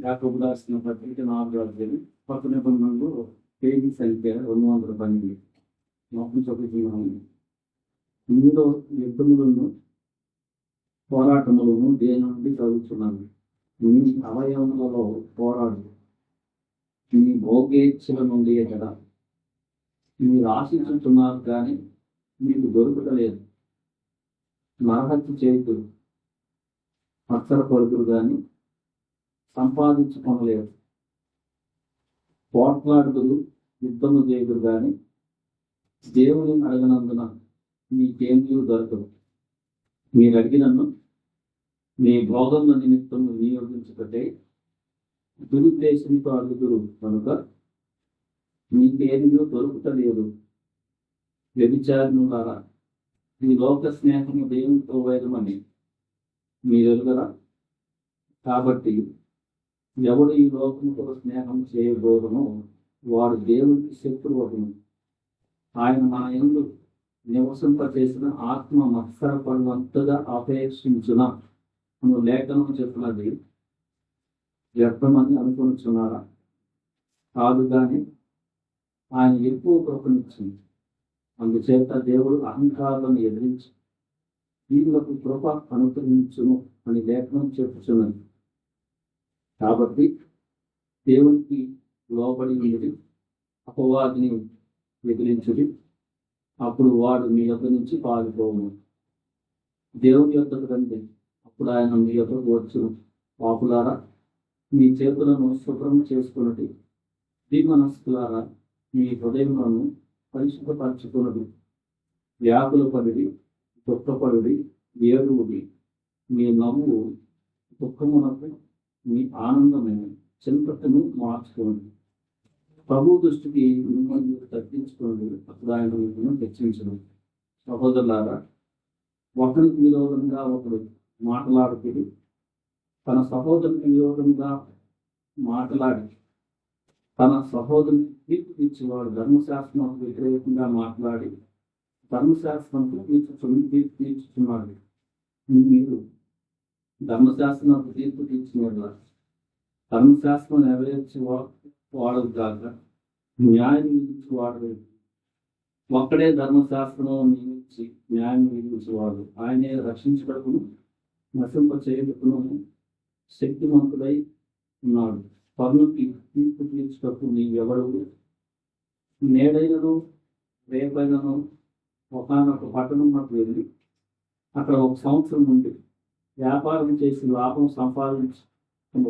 యాకోబు రాసిన పత్రిక 4వ అధ్యాయం కొత్త నిబంధనలో పేజీ సంఖ్య 212 మొత్తం చదువుతున్నాము. ఇందులో యుద్ధములను పోరాటములను దేని నుండి చదువుతున్నాను. మీ అవయవములలో పోరాడు, మీ భోగేచ్ఛల నుండి కదా మీరు ఆశించుతున్నారు, కానీ మీకు దొరుకుతలేదు. నరహత్య చేయుదురు, పడుతురు, కానీ సంపాదించుకోలేరు. పోట్లాడుదురు, యుద్ధము చేయుదురు, కానీ దేవుని అడగనందున మీకేమీ దొరకదు. మీరు అడిగినను మీ భోగముల నిమిత్తము వినియోగించుకుంటే దురుద్దేశంతో అడుగుదురు కనుక మీకేమీ దొరుకుతలేదు. వ్యభిచారిణులారా, ఈ లోక స్నేహము దేవునితో వైరమని మీరు ఎరుగరా? కాబట్టి ఎవడు ఈ లోకముతో స్నేహం చేయబోదునో వాడు దేవునికి శత్రువును. ఆయన మన యందు నివసింపచేసిన ఆత్మ మత్సరపడినంతగా అపేక్షించున అను లేఖనం చెప్పినది వ్యర్థమని అనుకుంటున్నారా? కాదు, కానీ ఆయన ఎక్కువ కృపనిచ్చింది. అందుచేత దేవుడు అహంకారాలను ఎదిరించి వీళ్ళకు కృప అనుగ్రహించును అని లేఖనం చెప్పుచున్నది. కాబట్టి దేవునికి లోబడి ఉండి అపవాదిని ఎదిరించుడి, అప్పుడు వాడు మీ యొద్ద నుంచి పారిపోవును. దేవుని యొద్దకు రండి, అప్పుడు ఆయన మీ యొద్దకు వచ్చును. పాపులారా, మీ చేతులను శుభ్రం చేసుకున్నది, దిమనస్కులారా, మీ హృదయములను పరిశుభ్రపరచుకున్నది. వ్యాకుల పడిడి, దుఃఖపడుడి, ఏడువుడి. మీ నవ్వు దుఃఖమునకు, మీ ఆనందమైన చింతను మార్చుకోండి. ప్రభు దృష్టికి మిమ్మల్ని తగ్గించుకోండి, అప్పుడు ఆయన మిమ్మల్ని హెచ్చించడం. సహోదరులారా, ఒకరికి విరోధంగా ఒకడు మాట్లాడుతుంది, తన సహోదరునికి విరోధంగా మాట్లాడి తన సహోదరుని తీర్పు తీర్చేవాడు ధర్మశాస్త్రానికి వ్యతిరేకంగా మాట్లాడి ధర్మశాస్త్రంకు తీర్పు తీర్చుతున్నాడు. మీరు ధర్మశాస్త్రానికి తీర్పు తీర్చిన ధర్మశాస్త్రం నెరవేర్చి వాడదు కాక న్యాయం విధించేవాడు. ఒక్కడే ధర్మశాస్త్రం నియమించి న్యాయం విధించేవాడు. ఆయనే రక్షించటకును నశింప చేయటకును శక్తివంతుడై ఉన్నాడు. పన్నుకి తీర్పు తీర్చుటకు నీవెవడు? నేడైనను రేపైనను ఒకనొక పట్టణంలోకి వెళ్ళి అక్కడ 1 సంవత్సరం నుండి వ్యాపారం చేసి లాభం సంపాదించి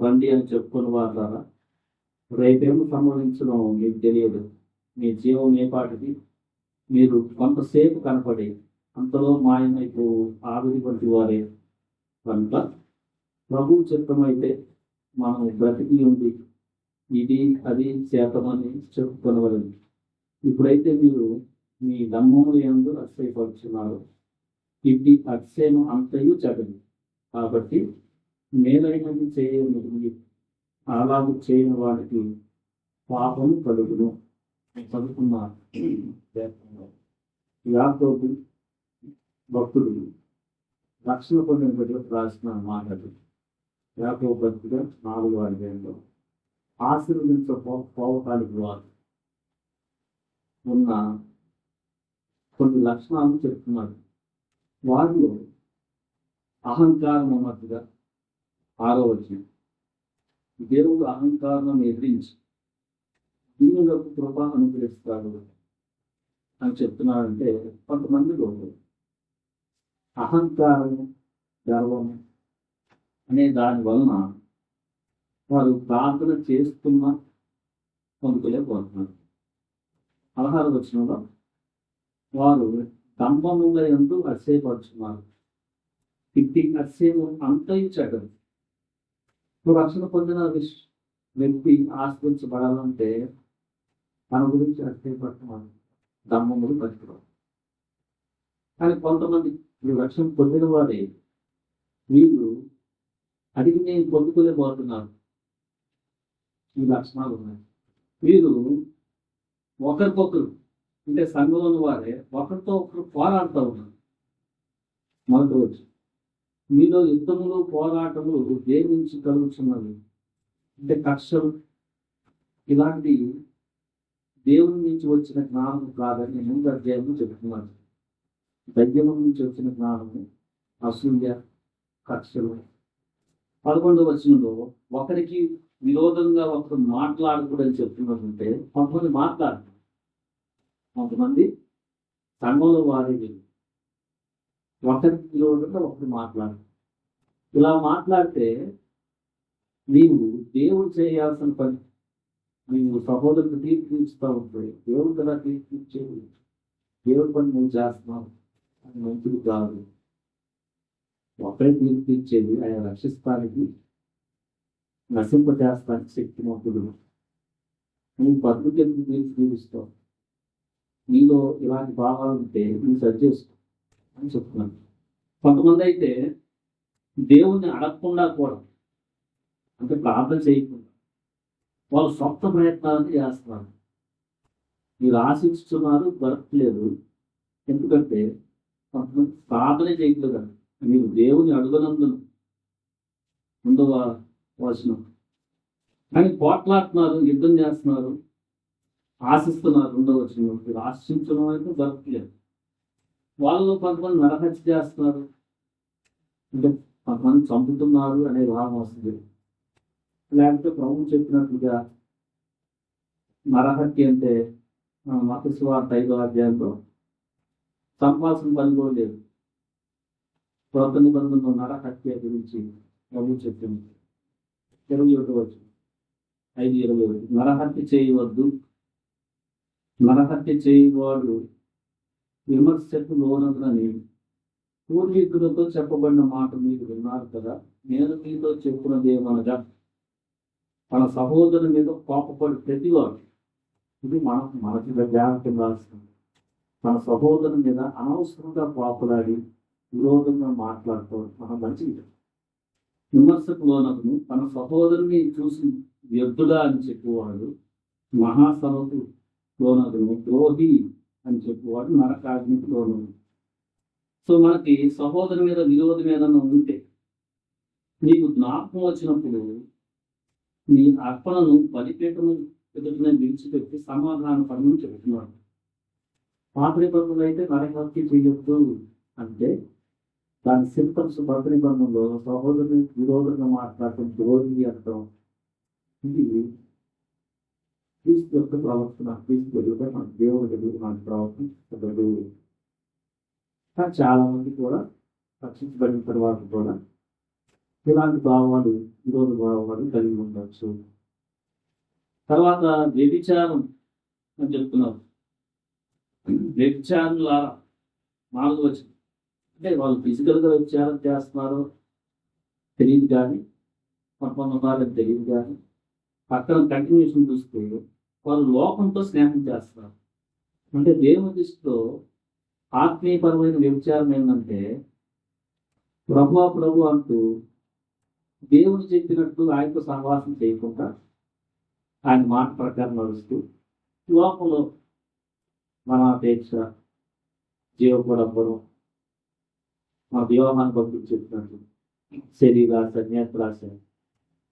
రండి అని చెప్పుకుని వారు రేపేమో సంపాదించడం మీకు తెలియదు. మీ జీవం ఏపాటిది? మీరు కొంతసేపు కనపడి అంతలో మాయమైపు ఆవిరి వంటి వారే. కనుక ప్రభువు చిత్తమైతే మనం బ్రతికి ఉంది ఇది అది చేతమని చెప్పుకొనవలెను. ఇప్పుడైతే మీరు మీ దమ్మముల యందు అతిశయపడుచున్నారు. ఇది అతిశయం అంతయు చెడ్డది. కాబట్టి మేలైనది చేయని అలాగూ చేయని వాడికి పాపము కలుగును. చదువుకున్నారు. యాకోబు భక్తుడు రక్షణ పొందిన బిడ్డలకు రాసిన మాటలు. యాకోబు భక్తుడు 4వ అధ్యాయంలో ఆశీర్వదించపోవటానికి వారు ఉన్న కొన్ని లక్షణాలను చెప్తున్నాడు. వారిలో అహంకారం ఉన్నట్టుగా 6వ వచనం, దేవుడు అహంకారం ఎదిరించి దీనులకు కృప అనుగ్రహిస్తాడు అని చెప్తున్నాడంటే కొంతమందిలో అహంకారం గర్వం అనే దాని వలన వారు ప్రార్థన చేస్తున్న పొందుకోలేకపోతున్నారు. 16వ వచనంలో వారు దంభముల యందు అతిశయపడుచున్నారు. ఇట్టి అతిశయము అంతయు చెడ్డది. రక్షణ పొందిన వ్యక్తి ఆశ్రయించబడాలంటే తన గురించి అతిశయపడుతున్నారు, దంభములు పట్టుకోవాలి. కానీ కొంతమంది రక్షణ పొందిన వారే వీళ్ళు అడిగి నేను పొందుకోలేకపోతున్నారు. ఈ లక్షణాలు ఉన్నాయి. వీరు ఒకరికొకరు అంటే సంఘంలోని వారే ఒకరితో ఒకరు పోరాడుతూ ఉన్నారు. మొదటి రోజు మీలో యుద్ధములు పోరాటములు దేని నుంచి కలుగుతున్నవి? అంటే కక్షలు ఇలాంటి దేవుని నుంచి వచ్చిన జ్ఞానం కాదని ముందు అధ్యాయంలో చెప్తున్నాను. దయ్యం నుంచి వచ్చిన జ్ఞానము అసూయ, కక్షలు. 11వ వచనంలో ఒకరికి విరోధంగా ఒకరు మాట్లాడకూడదని చెప్తున్నట్టుంటే కొంతమంది మాట్లాడతారు, కొంతమంది సంఘంలో వారి ఒకరికి విరోధంగా ఒకరు మాట్లాడతారు. ఇలా మాట్లాడితే నీవు దేవుడు చేయాల్సిన పని, నీవు సహోదరుడు తీర్పు తీర్చుతూ ఉంటే దేవుడు కదా తీర్పు తీర్చేది, దేవుడి పని నువ్వు చేస్తున్నావు అది మంచిది కాదు. ఒకరే తీర్పు తీర్చేది ఆయన రక్షిస్తానికి, నశింపజేస్తానికి శక్తిమంతుడు. నువ్వు బతుకు ఎందుకు తీర్పు తీరుస్తావు? నీలో ఇలాంటి భావాలు ఉంటే నువ్వు సరి చేసుకో అని చెప్తున్నాను. కొంతమంది అయితే దేవుణ్ణి అడగకుండా కూడా, అంటే ప్రార్థన చేయకుండా వాళ్ళు సొంత ప్రయత్నాలను చేస్తున్నారు. మీరు ఆశిస్తున్నారు, దొరకలేదు. ఎందుకంటే కొంతమంది ప్రార్థన చేయట్లేదు కదా, మీరు దేవుని అడుగునందున ముందవ వచనం కానీ పోట్లాడుతున్నారు, యుద్ధం చేస్తున్నారు, ఆశిస్తున్నారు. 2వ వచనం మీరు ఆశించడం అయితే దొరకలేదు. వాళ్ళు కొంతమంది నరహత్య చేస్తున్నారు, అంటే కొంతమంది చంపుతున్నారు అనే భావం వస్తుంది. లేకపోతే ప్రభువు చెప్పినట్టుగా నరహత్య అంటే మత్తయి సువార్త 5వ అధ్యాయంలో చంపాల్సిన పని కూడా లేదు. కొత్త నిబంధనలో నరహత్య గురించి ప్రభువు చెప్పింది. 21వ వచనం 5:21 నరహత్య చేయవద్దు, నరహత్య చేయవాడు విమర్శకు లోనని పూర్వీకులతో చెప్పబడిన మాట మీరు విన్నారు కదా, నేను మీతో చెప్పున్నదేమనగా మన సహోదరుని మీద కోపపడి ప్రతివాడు, ఇది మనకి జాగ్రత్త రాస్తుంది. మన సహోదరుని మీద అనవసరంగా కోపలాడి విరోధంగా మాట్లాడుకోవడం మన మంచిది. విమర్శకు లోనకు తన సహోదరుని చూసి వ్యర్థుడా అని చెప్పేవాడు, మహాసభకు లోనగును ద్రోహి అని చెప్పేవాడు నరకాగ్నికి లోనగు. సో మనకి సహోదరు మీద విరోధం ఏదన్నా ఉంటే నీకు జ్ఞాపకం వచ్చినప్పుడు నీ అర్పణను బలిపీఠము ఎదుటిని విడిచిపెట్టి సమాధాన పడమని చెబుతున్నాడు. పాత నిబంధనలు అయితే నరహత్య చేయొద్దు అంటే దాని సింటమ్స్ పాత నిబంధనలో సహోదరుని విరోధంగా మాట్లాడటం, ద్రోహి అనడం, ఇది క్రీస్తు యొక్క ప్రవర్తన, క్రీస్తు వెలుగుగా మన దేవుడు వెలుగు మన ప్రవర్తన. చాలా మంది కూడా రక్షించబడిన తర్వాత కూడా ఇలాంటి భావాలు, విరోధ భావాలు కలిగి ఉండవచ్చు. తర్వాత వ్యభిచారం అని చెప్తున్నారు. వ్యభిచారుల 4వ వచనం అంటే వాళ్ళు ఫిజికల్గా వ్యభిచారం చేస్తున్నారో తెలియదు కానీ, కొంతమంది ఉన్నారని తెలియదు కానీ, పక్కన కంటిన్యూషన్ చూస్తే వాళ్ళు లోకంతో స్నేహం చేస్తున్నారు. అంటే దేవుని దృష్టిలో ఆత్మీయపరమైన వ్యభిచారం ఏంటంటే ప్రభు అంటూ దేవుడు చెప్పినట్టు ఆయనతో సహవాసం చేయకుండా ఆయన మాట ప్రకారం నడుస్తూ లోకంలో మన అపేక్ష, జీవపడంబరం, మన దేవాన్ని భక్తులు చెప్పినట్టు శరీరాశ, నేత్రాశ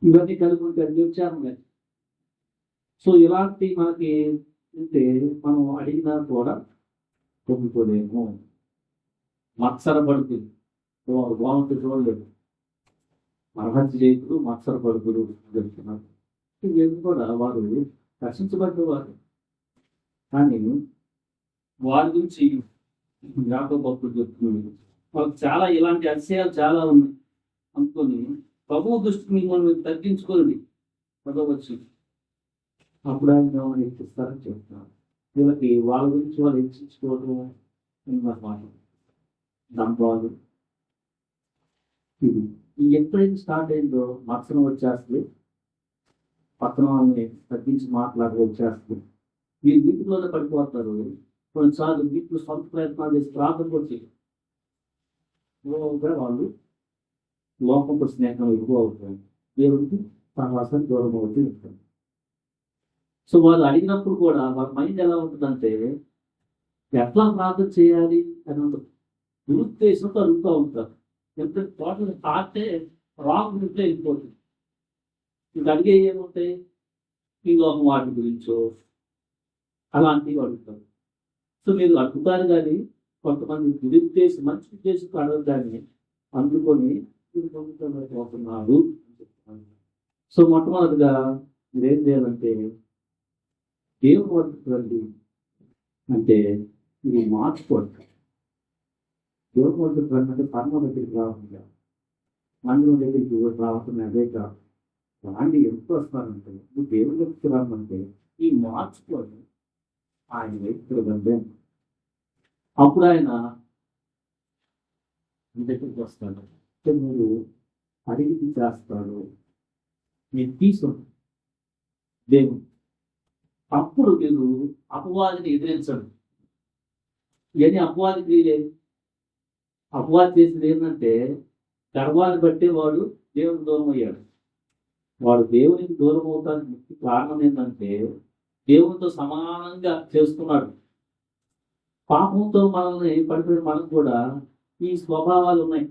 ఇవన్నీ కలిగి ఉంటే అది వ్యభిచారం లేదు. సో ఇలాంటి మనకి ఉంటే మనం అడిగినా కూడా పొందుకోలేము. మత్సర పడుతుంది బాగుంటుంది చూడలేదు, నరహత్య చేతులు మత్సర పడుతులు చెప్తున్నారు. ఇవన్నీ కూడా వారు రక్షించబడ్డవారు, కానీ వారి గురించి యాకోబు భక్తుడు చెప్తున్నారు వాళ్ళకి చాలా ఇలాంటి అతిశయాలు చాలా ఉన్నాయి అనుకొని ప్రభువు దృష్టికి మిమ్మల్ని తగ్గించుకోండి పదవచ్చు, అప్పుడు ఆయన హెచ్చిస్తారని చెప్తున్నారు. వీళ్ళకి వాళ్ళ గురించి వాళ్ళు హెచ్చించుకోవడం మాట దంపాలు. ఇది ఎప్పుడైతే స్టార్ట్ అయిందో మత్సరం వచ్చేస్తుంది, పక్కన వాళ్ళని తగ్గించి మాట్లాడి వచ్చేస్తుంది. వీళ్ళు వీటిలోనే పడిపోతారు. కొన్నిసార్లు వీటిలో సొంత ప్రయత్నాలు చేసి ప్రార్థన కూడా చేయరు. వాళ్ళు లోకంతో స్నేహం ఎక్కువ అవుతుంది, దేవుడికి సహవాసాన్ని దూరం అవుతూ ఉంటుంది. సో వాళ్ళు అడిగినప్పుడు కూడా వాళ్ళ మైండ్ ఎలా ఉంటుందంటే ఎట్లా ప్రార్థన చేయాలి అని ఉంటుంది. దురుద్దేశంతో అడుగుతూ ఉంటారు. ఎందుకంటే టోటల్ థాటే రాంగ్ రూట్లో వెళ్ళిపోతుంది. మీకు అడిగే ఏముంటాయి? ఈ లోకం వాటి గురించో అలాంటివి అడుగుతారు. సో మీరు అడుగుతారు కానీ కొంతమంది దురుద్దేశం మంచి ఉద్దేశంతో అడగడాన్ని అందుకొని మీరు పొందుతున్నారు అని చెప్తున్నాను. సో మొట్టమొదటిగా మీరేం చేయాలంటే దేవుని వద్దకు రండి అంటే ఇది మార్చుకోండి. దేవుని వద్దకు రండి అంటే పరమ దగ్గరికి రాకుండా మందిరం దగ్గరికి రాకుండా అదే కాదు. రాండి ఎంత వస్తారంటే నువ్వు దేవుని దగ్గరికి రామంటే ఈ మార్చుకోండి ఆయన వైపు రండి. అప్పుడు ఆయన మీ దగ్గరికి వస్తాడు. అంటే మీరు అడిగి చేస్తాడు, మీరు తీసుకోండి దేవుడు. అప్పుడు మీరు అపవాదిని ఎదిరించండి. ఇవన్నీ అపవాది క్రియలే. అపవాది చేసింది ఏంటంటే గర్వాన్ని బట్టే వాడు దేవునికి దూరం అయ్యాడు. వాడు దేవునికి దూరం అవుతానికి ముఖ్య కారణం ఏంటంటే దేవునితో సమానంగా చేస్తున్నాడు. పాపంతో మనల్ని పడిపోయిన మనకు కూడా ఈ స్వభావాలు ఉన్నాయి.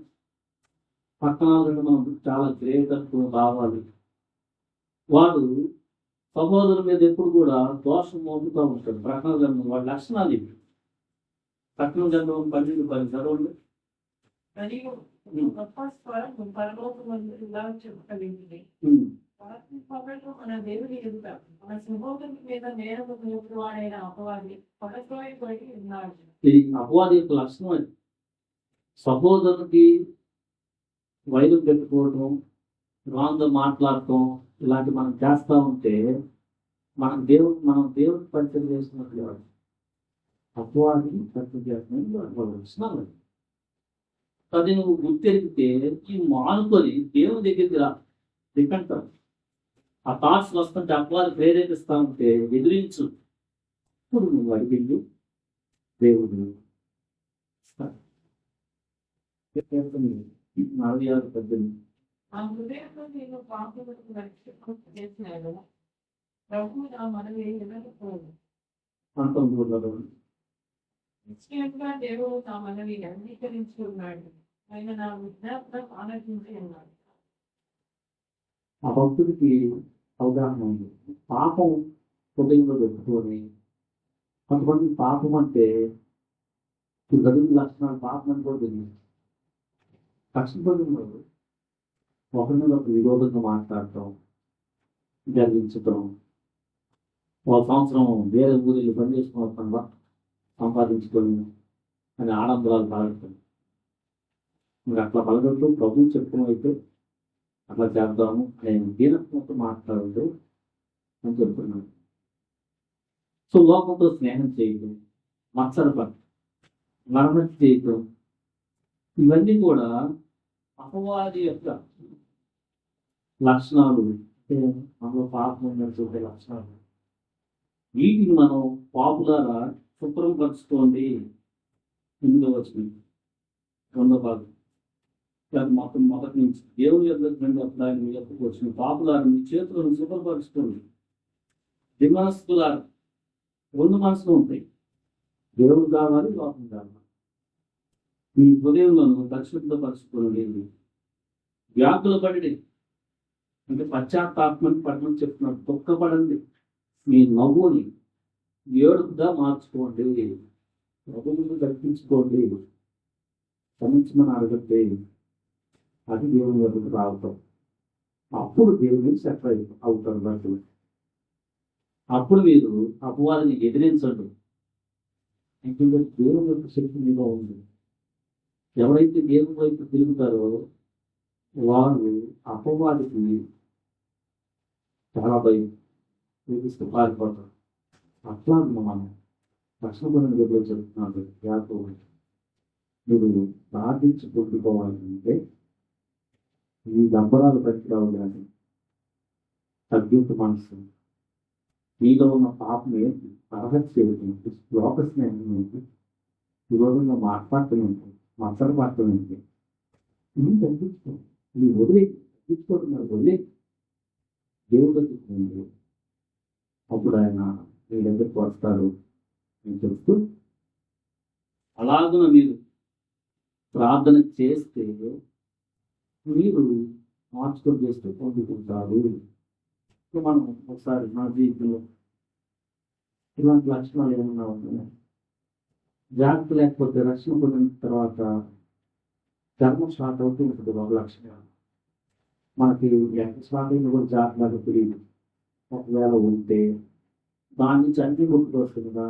పట్టణాలు మనం చాలా గ్రేట్ అనుకున్న భావాలు. వాడు సహోదరుల మీద ఎప్పుడు కూడా దోషం మోపుతూ ఉంటాడు. ప్రకటన గ్రంథం వాడి లక్షణాలు ఇవి. ప్రకటన గ్రంథం 12 చదవండి. మరియు గొప్ప స్వరం పరలోకమందు ఇలా చెప్పగలిగింది. పగలు మన దేవుని ఎదుట మన సహోదరుల మీద నేరము మోపువాడైన అపవాది పడత్రోయబడి ఉన్నాడు. ఇది అపవాది యొక్క లక్షణం. అది సహోదరునికి వైద్యం పెట్టుకోవటం, రాంతో మాట్లాడటం ఇలాంటి మనం చేస్తూ ఉంటే మనం దేవుడికి పరిచయం చేస్తున్నట్లు అపవాదిని పరిచయం చేస్తున్నాం. అది నువ్వు గుర్తెరిగితే ఈ మానుకొని దేవుని దగ్గరికి రా. రిపెంట్. ఆ థాట్స్ వస్తుంటే అపవాది ప్రేరేపిస్తా ఉంటే ఎదిరించు. ఇప్పుడు నువ్వు అడిగింది దేవుడు 46:18. ఆ హృదయంలో నేను పాపములకు రక్షణ చేసినాను. ప్రభువు నా మనవి వినకపోదు. 19. నిశ్చయంగా దేవుడు నా మనవి అంగీకరించుకున్నాడు. ఆయన నా విజ్ఞాపన ఆలోచించి ఉన్నాడు. ఆ భక్తుడికి అవగాహన ఉంది. పాపం హృదయంలో పెట్టుకొని కొంతమంది పాపం అంటే గదువు లక్షణాలు పాపం అని కూడా తెలియదు. కష్టపడిన ఒకరి మీద ఒక విరోధంగా మాట్లాడటం, జరిగించటం, ఒక సంవత్సరం వేరే ఊరిలో పనిచేసుకున్న సంపాదించుకొని అని ఆడంబరాలు పలకటం. మీరు అట్లా పలకట్టు ప్రభువు చెప్పడం అయితే అట్లా చేద్దాము నేను దీనత్వంతో మాట్లాడదు అని చెప్తున్నాను. సో లోకంతో స్నేహం చేయటం, మత్సరపడటం, మరమతి చేయటం ఇవన్నీ కూడా అపవాది యొక్క లక్షణాలు. అంటే మనలో పాపం ఉందని చూపే లక్షణాలు. వీటిని మనం పాపులారా శుభ్రం పరుచుకోండి. 8వ వచనం 2వ భాగం మొత్తం మొదటి నుంచి దేవుని యొక్క 2 అధ్యాయం యొక్క వచ్చిన పాపులారా మీ చేతులను శుభ్రపరుచుకోండి. దిమాసులారా 2 మనసులు ఉంటాయి. దేవుడు కావాలి, లోకం కావాలి. మీ హృదయంలో పరిశుద్ధపరచుకోండి. వ్యాకుల పడి అంటే పశ్చాత్తాపమని పట్టణం చెప్తున్నాడు. దుఃఖపడండి. మీ నవ్వుని ఏడుపుగా మార్చుకోండి. నవ్వును కల్పించుకోండి. క్షమించమని అడగండి. అది దేవుని వద్దకు రావటం. అప్పుడు దేవుని సెపరేట్ అవుతారు బట్టలు. అప్పుడు మీరు అపవాదిని ఎదిరించండి. ఎందుకంటే దేవుని యొక్క శక్తి మీద ఉంది. ఎవరైతే దేవుని వైపు తిరుగుతారో వారు అపవాదికి చాలా భయం చూపిస్తూ పారిపోతారు. అట్లా మనం రక్షణ దగ్గర చెప్తున్నాడు యాకోబు. నువ్వు ప్రార్థించి కొట్టుకోవాలంటే ఈ దంబరాలు పట్టిరావు కానీ తగ్గింపు మనసు నీలో ఉన్న పాపం ఏంటి, అర్హత ఏంటి, లోక స్నేహం ఏంటి, విరోధంగా మాట్లాడటం ఏంటి, మత్సరపడటం ఏంటి, ఇవి తగ్గించుకో. నీ తగ్గించుకోవడం వదిలే దేవుడు తగ్గించుకోండి. అప్పుడు ఆయన మీ దగ్గరికి వస్తారు అని చెప్తూ అలాగున మీరు ప్రార్థన చేస్తే మీరు మార్చుకొని చేస్తూ పొందుకుంటారు సో మనం ఒకసారి మన జీవితంలో ఇలాంటి లక్షణాలు ఏమన్నా ఉన్నాయి, జాగ్రత్త లేకపోతే రక్షణ పొందిన తర్వాత ధర్మం స్టార్ట్ అవుతూ ఉంటుంది. ఒక లక్షణం మనకి ఎంత స్టార్ట్ అయింది కూడా జాగ్రత్తగా తెలియదు. ఒకవేళ ఉంటే దాని నుంచి అన్ని గుర్తుకు వస్తుంది కదా.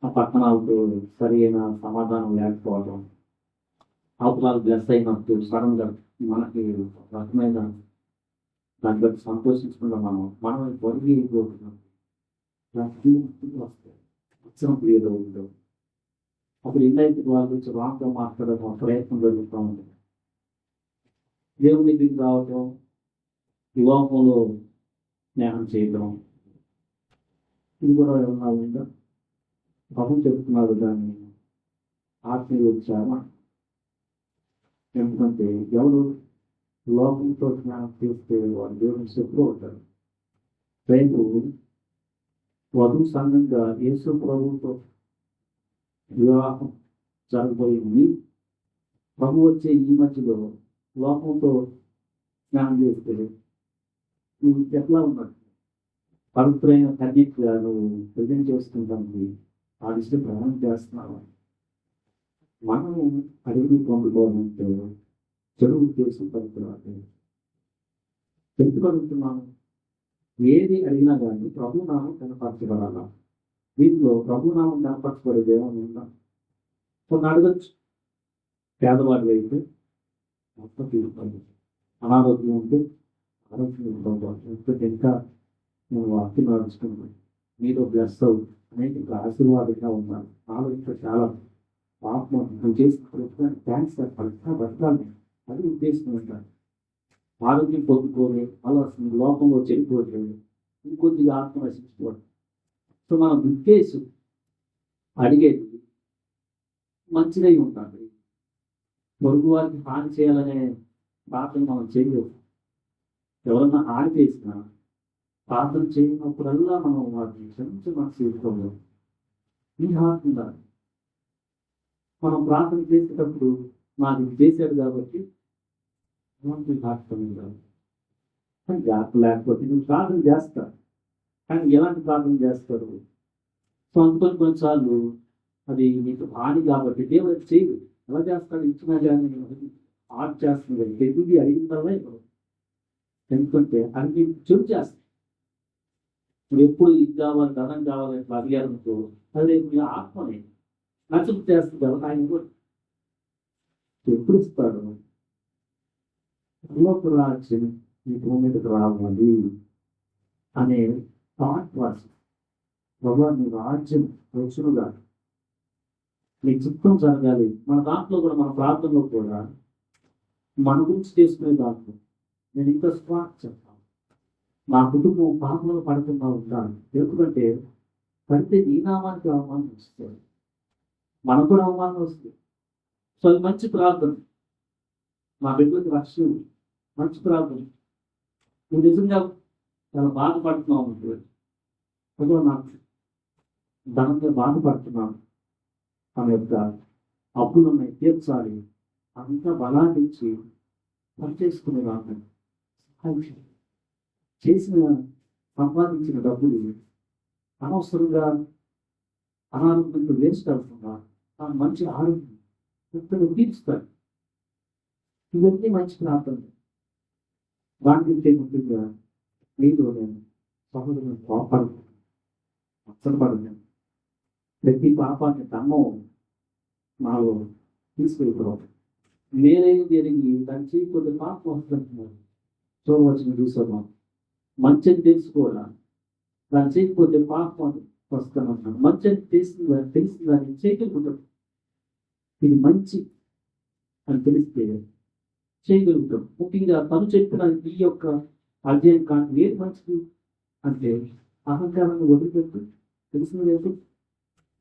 ఆ పక్కన అవుతూ సరి అయిన సమాధానం లేకపోవడం, అవతలాలు బ్లెస్ అయినట్టు సడన్గా మనకి ఒక రకమైన దాన్ని బట్టి సంతోషించకుండా మనం పొరిగి అయిపోతున్నాం. వస్తాయి వచ్చినప్పుడు ఏదో ఉండవు. అప్పుడు ఎన్నైతే వాళ్ళ గురించి రాంగ్గా మాట్లాడడం ప్రయత్నం జరుగుతూ ఉంటుంది. దేవుని దగ్గరికి రావటం, వివాహంలో స్నేహం చేయడం, ఇది కూడా ఏమన్నా ఉందా? ప్రభు చెప్తున్నారు దాన్ని ఆత్మీయ ఉత్సాహం. ఎందుకంటే ఎవరు లోకంతో జ్ఞానం చేస్తే వాళ్ళు దేవుని శత్రువు అవుతారు. రేపు వధువు సంఘంగా యేసు ప్రభువుతో వివాహం జరగబోయింది. ప్రభు వచ్చే ఈ మధ్యలో లోకంతో స్నానం చేస్తే నువ్వు ఎట్లా ఉన్నాడు? పవిత్రైన కన్యకగా నువ్వు ప్రజెంట్ చేసుకుంటానికి ఆ దిశలో ప్రయాణం చేస్తున్నావు. మనము అడిగి పొందుకోవాలంటే చెడు ఉద్దేశం పడుతున్నాను. ఎందుకు అడుగుతున్నాను? ఏది అడిగినా కానీ ప్రభునామం కనపరచబడాలా. దీంట్లో ప్రభునామం కనపరచబడేది ఏమైనా ఉందా? కొన్ని అడగచ్చు. పేదవాళ్ళు అయితే మొత్తం తీసుకోండి, అనారోగ్యం ఉంటే ఆరోగ్యం ఇవ్వకపోతే ఇంకా నేను వాక్యం నడుచుకున్నాను, మీరు బ్లెస్ అవు అనేది ఇంకా ఆశీర్వాదంగా ఉన్నాను. నాలో ఇంకా చాలా పాపం నువ్వు చేసిన థ్యాంక్స్ బతకాలి, అది ఉద్దేశం ఉంటాను. ఆరోగ్యం పొందుకోలేదు, అలా లోకంలో చెడిపోలేదు, ఇంకొద్దిగా ఆత్మ నశించుకోవడం. సో మన ఉద్దేశం అడిగేది మంచిదై ఉంటుంది. పొరుగు వారికి హాని చేయాలనే ప్రార్థన మనం చేయలేదు. ఎవరన్నా హాని చేసినా ప్రార్థన చేయనప్పుడల్లా మనం వాటిని క్షమించి మనసు తీసుకోలేదు. ఈ హార్ట్ ఉండాలి. మనం ప్రార్థన చేసేటప్పుడు నాకు ఇది చేశాడు కాబట్టి హార్ట్ ఉండాలి. కానీ జాగ్రత్త లేకపోతే నువ్వు ప్రార్థన చేస్తా, కానీ ఎలాంటి ప్రార్థన చేస్తారు? సో అందుకని కొన్నిసార్లు అది నీకు హాని కాబట్టి దేవుడు చేయదు. ఎలా చేస్తాడు? ఇచ్చినా కానీ ఆర్ట్ చేస్తుంది కదా, తెలివి అడిగిందల్లా ఇప్పుడు. ఎందుకంటే అది నీకు చెడు చేస్తుంది. ఇప్పుడు ఎప్పుడు ఇది కావాలి, ధనం కావాలి అట్లా అడిగారనుకో, అది మీ ఆత్మని నచ్చుకు చేస్తుంది కదా. ఆయన కూడా ఎప్పుడు ఇస్తాడు? రాజ్యం ఈ భూమి మీదకి రావాలి అనే థాట్ ప్రాసెస్. ప్రభు నీ రాజ్యం వచ్చునుగా, నీ చిత్తం జరగాలి. మన దాంట్లో కూడా, మన ప్రార్థనలో కూడా మన గురించి చేసుకునే దాంట్లో నేను ఇంకా స్వార్థ చెప్తాను. నా కుటుంబం పాపంలో పడుతున్నా ఉంటాను. ఎందుకంటే పడితే నీ నామానికి అవమానం వస్తుంది, మనకు కూడా అవమానం వస్తుంది. సో అది మంచి ప్రార్థన. మా బిడ్డలకు రక్షణ, మంచి ప్రార్థన. నువ్వు నిజంగా చాలా బాధపడుతున్నావు ఉంటుంది. నాకు ధనంగా బాధపడుతున్నాను, ఆమె యొక్క అప్పులను తీర్చాలి, అంతా బలాన్ని ఇచ్చి పనిచేసుకునే వాళ్ళు చేసిన సంపాదించిన డబ్బులు అనవసరంగా అనారోగ్యంతో వేస్ట్ అవుతున్నా మంచి ఆరోగ్యం ఇక్కడ తీర్చుతారు. ఇవన్నీ మంచి ప్రార్థన. వాటి ముఖ్యంగా నీతో నేను సహోదరుని కోపడను, అసలుపడను. ప్రతి పాపాన్ని తమ్మం నాలో తీసుకెళ్ళిపోవడం. నేనే జరిగి దాన్ని చేయకపోతే పాపం వస్తుంటున్నాను. చూడవచ్చిన చూస్తున్నాం. మంచిని తెలుసుకోవాలా, దాన్ని చేయకపోతే పాపం వస్తానంటున్నాను. మంచిని తెలిసిన దాన్ని చేయగలుగుతాం. ఇది మంచి అని తెలిస్తే చేయగలుగుతాం. ముఖ్యంగా తను చెప్పిన ఈ యొక్క అధ్యయనం కానీ ఏది మంచిది అంటే అహంకారాన్ని వదిలిపెట్టు, తెలిసిన లేదు,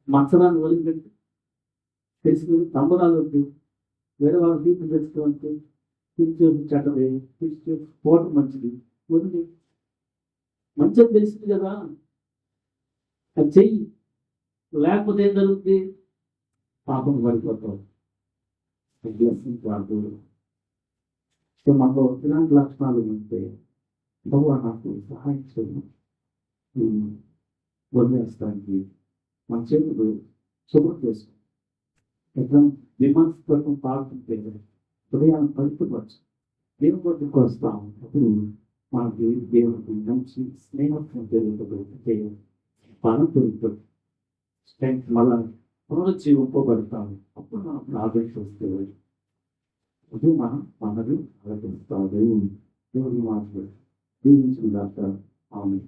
మత్సరాన్ని వదిలిపెట్టు, తెలిసిన తమ్మురాలు వద్దు, వేరే వాళ్ళ తీర్పు తెలుసుకోవాలంటే పిలిచి చెడ్డదే, పిలిచి పోవటం మంచిది వదిలి. మంచిగా తెలిసింది కదా, అది చెయ్యి. లేకపోతే ఏం జరుగుతుంది? పాపం పడిపోతాం. సో మనలో ఇలాంటి లక్షణాలు ఉంటే ప్రభువా నాకు సహాయం చేయను వదిలేస్తానికి మన చేతులు శుభ్రం చేసుకో ఎట్లా విమర్శపూర్వకం పాడుతుంటే హృదయాన్ని పలుకుపరచు దేవుని కొట్టుకు వస్తాం అప్పుడు మనకి దేవుడికి మంచి స్నేహం పెరుగుతుంది బలం పెరుగుతుంది స్ట్రెంగ్త్ మళ్ళా పునరుజ్జీవింపబడతాము అప్పుడు మనం ప్రార్థన చేస్తే ఇది మనం మనది ఆలోచిస్తాం దేవుని మాటలు దీవించిన దాకా ఆమె